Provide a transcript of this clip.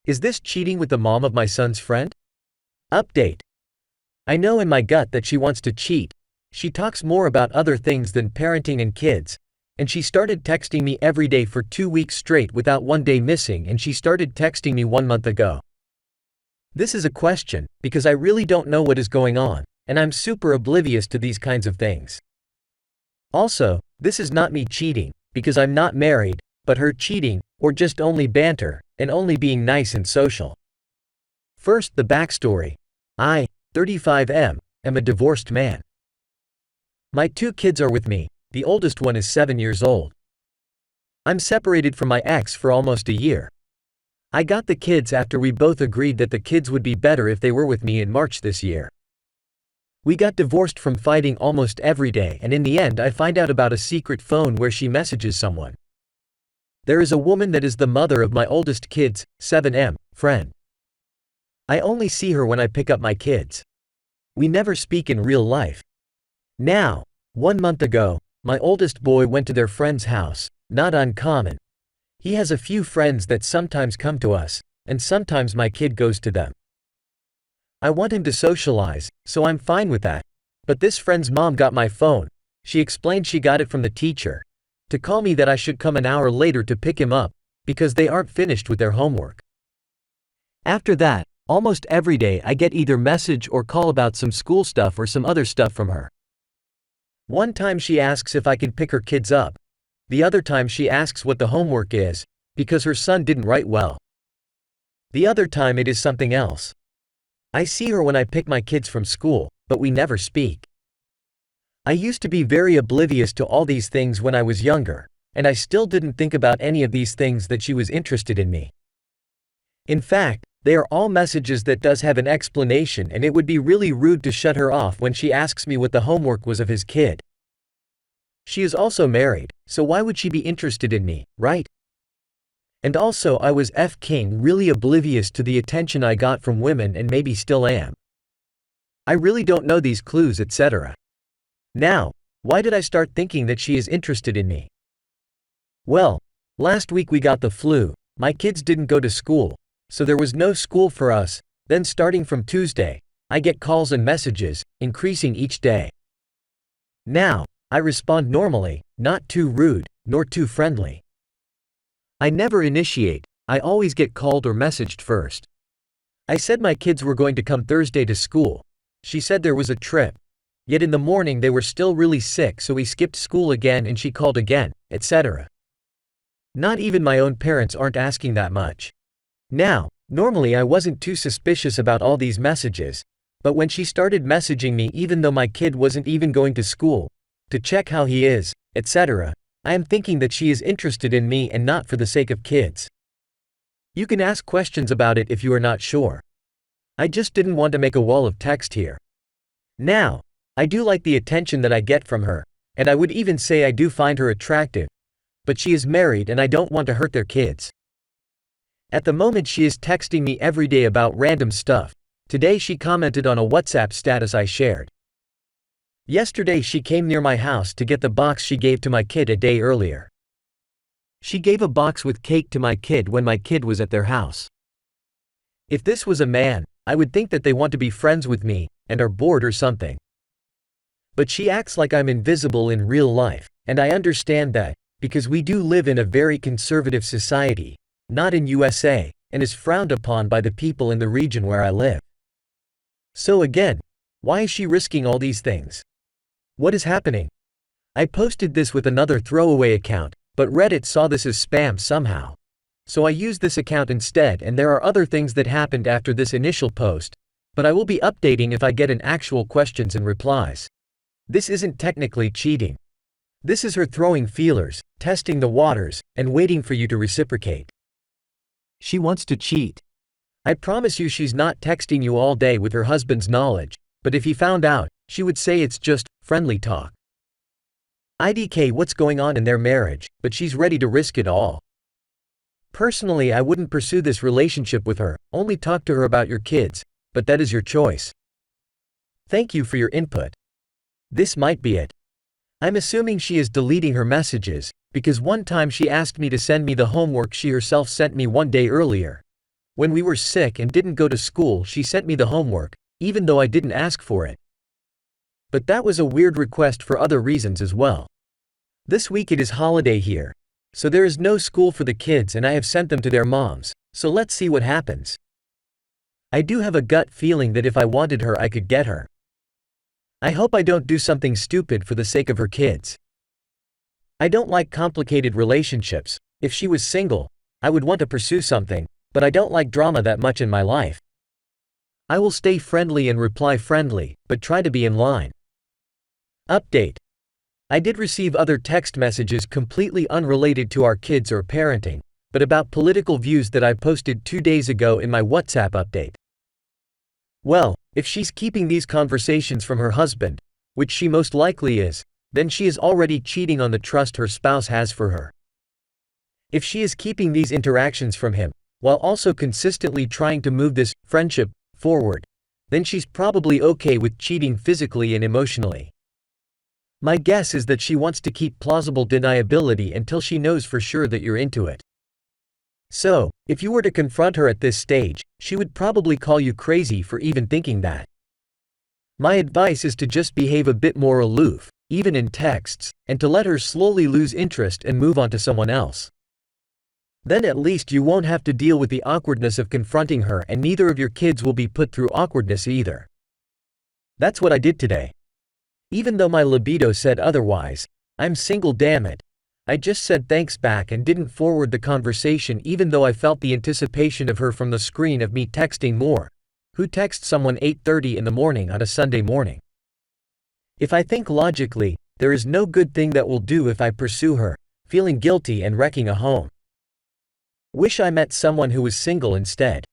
Is this cheating with the mom of my son's friend? Update. I know in my gut that she wants to cheat. She talks more about other things than parenting and kids. And she started texting me every day for 2 weeks straight without one day missing, and she started texting me 1 month ago. This is a question, because I really don't know what is going on, and I'm super oblivious to these kinds of things. Also, this is not me cheating, because I'm not married, but her cheating, or just only banter, and only being nice and social. First, the backstory. I, 35M, am a divorced man. My 2 kids are with me. The oldest one is 7 years old. I'm separated from my ex for almost a year. I got the kids after we both agreed that the kids would be better if they were with me in March this year. We got divorced from fighting almost every day, and in the end I find out about a secret phone where she messages someone. There is a woman that is the mother of my oldest kid's, 7M, friend. I only see her when I pick up my kids. We never speak in real life. Now, 1 month ago, my oldest boy went to their friend's house, not uncommon. He has a few friends that sometimes come to us, and sometimes my kid goes to them. I want him to socialize, so I'm fine with that. But this friend's mom got my phone. She explained she got it from the teacher, to call me that I should come an hour later to pick him up, because they aren't finished with their homework. After that, almost every day I get either message or call about some school stuff or some other stuff from her. One time she asks if I can pick her kids up. The other time she asks what the homework is, because her son didn't write well. The other time it is something else. I see her when I pick my kids from school, but we never speak. I used to be very oblivious to all these things when I was younger, and I still didn't think about any of these things that she was interested in me. In fact, they are all messages that does have an explanation, and it would be really rude to shut her off when she asks me what the homework was of his kid. She is also married, so why would she be interested in me, right? And also I was f***ing really oblivious to the attention I got from women and maybe still am. I really don't know these clues, etc. Now, why did I start thinking that she is interested in me? Well, last week we got the flu, my kids didn't go to school, so there was no school for us. Then starting from Tuesday, I get calls and messages, increasing each day. Now, I respond normally, not too rude, nor too friendly. I never initiate, I always get called or messaged first. I said my kids were going to come Thursday to school. She said there was a trip. Yet in the morning they were still really sick, so we skipped school again and she called again, etc. Not even my own parents aren't asking that much. Now, normally I wasn't too suspicious about all these messages, but when she started messaging me even though my kid wasn't even going to school, to check how he is, etc., I am thinking that she is interested in me and not for the sake of kids. You can ask questions about it if you are not sure. I just didn't want to make a wall of text here. Now, I do like the attention that I get from her, and I would even say I do find her attractive, but she is married and I don't want to hurt their kids. At the moment she is texting me every day about random stuff. Today she commented on a WhatsApp status I shared. Yesterday she came near my house to get the box she gave to my kid a day earlier. She gave a box with cake to my kid when my kid was at their house. If this was a man, I would think that they want to be friends with me, and are bored or something. But she acts like I'm invisible in real life, and I understand that, because we do live in a very conservative society, not in USA, and is frowned upon by the people in the region where I live. So again, why is she risking all these things? What is happening? I posted this with another throwaway account, but Reddit saw this as spam somehow. So I used this account instead, and there are other things that happened after this initial post, but I will be updating if I get an actual questions and replies. This isn't technically cheating. This is her throwing feelers, testing the waters, and waiting for you to reciprocate. She wants to cheat. I promise you she's not texting you all day with her husband's knowledge, but if he found out, she would say it's just friendly talk. IDK what's going on in their marriage, but she's ready to risk it all. Personally, I wouldn't pursue this relationship with her, only talk to her about your kids, but that is your choice. Thank you for your input. This might be it. I'm assuming she is deleting her messages, because one time she asked me to send me the homework she herself sent me one day earlier. When we were sick and didn't go to school, she sent me the homework, even though I didn't ask for it. But that was a weird request for other reasons as well. This week it is holiday here, so there is no school for the kids and I have sent them to their moms, so let's see what happens. I do have a gut feeling that if I wanted her I could get her. I hope I don't do something stupid for the sake of her kids. I don't like complicated relationships. If she was single, I would want to pursue something, but I don't like drama that much in my life. I will stay friendly and reply friendly, but try to be in line. Update. I did receive other text messages completely unrelated to our kids or parenting, but about political views that I posted 2 days ago in my WhatsApp update. Well, if she's keeping these conversations from her husband, which she most likely is, then she is already cheating on the trust her spouse has for her. If she is keeping these interactions from him, while also consistently trying to move this friendship forward, then she's probably okay with cheating physically and emotionally. My guess is that she wants to keep plausible deniability until she knows for sure that you're into it. So, if you were to confront her at this stage, she would probably call you crazy for even thinking that. My advice is to just behave a bit more aloof, even in texts, and to let her slowly lose interest and move on to someone else. Then at least you won't have to deal with the awkwardness of confronting her and neither of your kids will be put through awkwardness either. That's what I did today. Even though my libido said otherwise, I'm single, damn it. I just said thanks back and didn't forward the conversation even though I felt the anticipation of her from the screen of me texting more. Who texts someone 8:30 in the morning on a Sunday morning? If I think logically, there is no good thing that will do if I pursue her, feeling guilty and wrecking a home. Wish I met someone who was single instead.